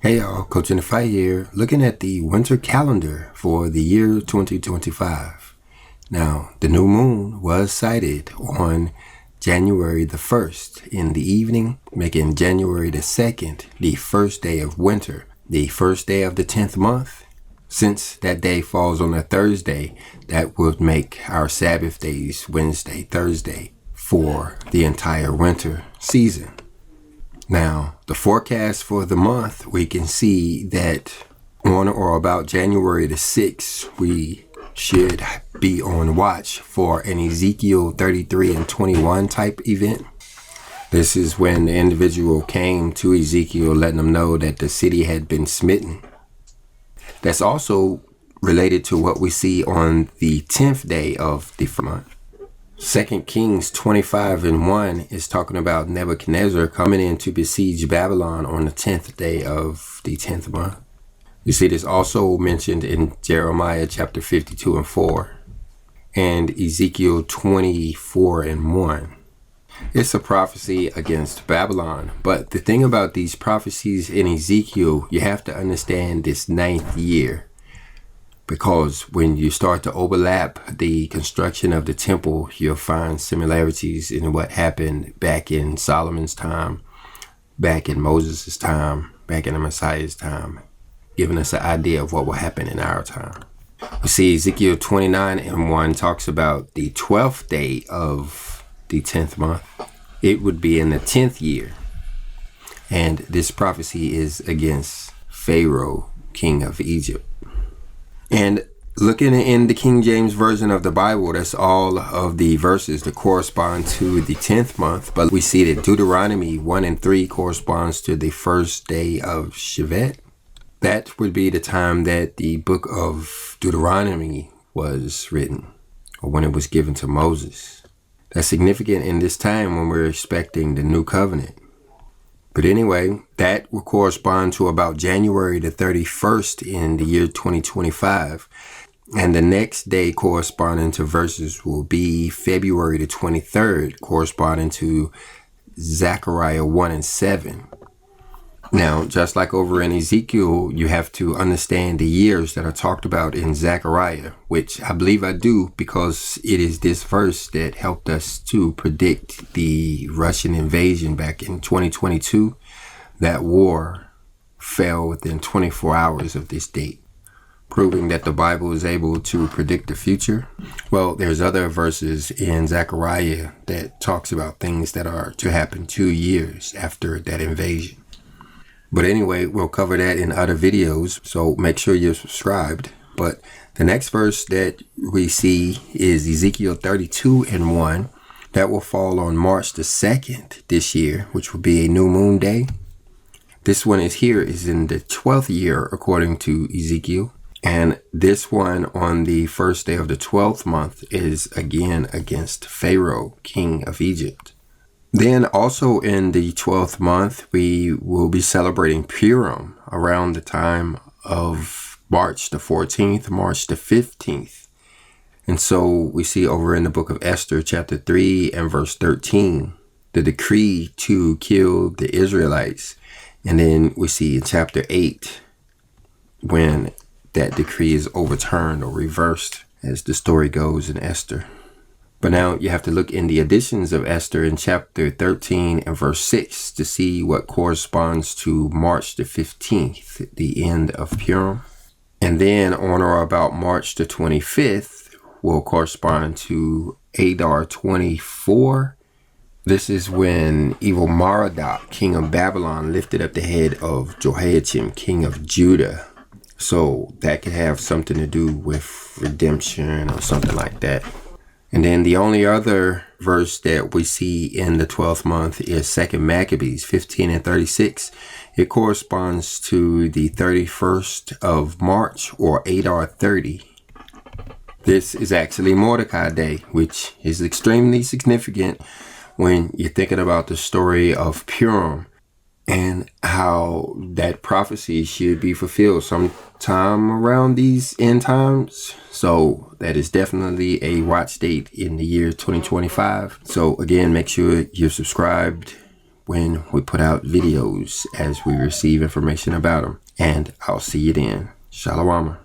Hey y'all, Coach in the Fight here, looking at the winter calendar for the year 2025. Now, the new moon was sighted on January the 1st in the evening, making January the 2nd the first day of winter, the first day of the 10th month. Since that day falls on a Thursday, that would make our Sabbath days Wednesday, Thursday for the entire winter season. Now, the forecast for the month, we can see that on or about January the 6th, we should be on watch for an Ezekiel 33 and 21 type event. This is when the individual came to Ezekiel, letting him know that the city had been smitten. That's also related to what we see on the 10th day of the month. 2 Kings 25 and 1 is talking about Nebuchadnezzar coming in to besiege Babylon on the 10th day of the 10th month. You see this also mentioned in Jeremiah chapter 52 and 4 and Ezekiel 24 and 1. It's a prophecy against Babylon. But the thing about these prophecies in Ezekiel, you have to understand this 9th year. Because when you start to overlap the construction of the temple, you'll find similarities in what happened back in Solomon's time, back in Moses' time, back in the Messiah's time, giving us an idea of what will happen in our time. We see Ezekiel 29 and 1 talks about the 12th day of the 10th month. It would be in the 10th year. And this prophecy is against Pharaoh, king of Egypt. And looking in the King James Version of the Bible, that's all of the verses that correspond to the 10th month. But we see that Deuteronomy 1 and 3 corresponds to the first day of Shevat. That would be the time that the book of Deuteronomy was written, or when it was given to Moses. That's significant in this time when we're expecting the new covenant. But anyway, that will correspond to about January the 31st in the year 2025. And the next day corresponding to verses will be February the 23rd, corresponding to Zechariah 1 and 7. Now, just like over in Ezekiel, you have to understand the years that are talked about in Zechariah, which I believe I do because it is this verse that helped us to predict the Russian invasion back in 2022. That war fell within 24 hours of this date, proving that the Bible is able to predict the future. Well, there's other verses in Zechariah that talks about things that are to happen 2 years after that invasion. But anyway, we'll cover that in other videos, so make sure you're subscribed. But the next verse that we see is Ezekiel 32 and 1. That will fall on March the 2nd this year, which will be a new moon day. This one is in the 12th year, according to Ezekiel. And this one on the first day of the 12th month is again against Pharaoh, king of Egypt. Then also in the 12th month, we will be celebrating Purim around the time of March the 14th, March the 15th. And so we see over in the book of Esther, chapter 3 and verse 13, the decree to kill the Israelites. And then we see in chapter 8, when that decree is overturned or reversed, as the story goes in Esther. But now you have to look in the editions of Esther in chapter 13 and verse 6 to see what corresponds to March the 15th, the end of Purim. And then on or about March the 25th will correspond to Adar 24. This is when evil Merodach, king of Babylon, lifted up the head of Jehoiakim, king of Judah. So that could have something to do with redemption or something like that. And then the only other verse that we see in the 12th month is 2 Maccabees 15 and 36. It corresponds to the 31st of March, or Adar 30. This is actually Mordecai Day, which is extremely significant when you're thinking about the story of Purim and how that prophecy should be fulfilled sometime around these end times. So that is definitely a watch date in the year 2025. So again, make sure you're subscribed, when we put out videos as we receive information about them. And I'll see you then. Shalom.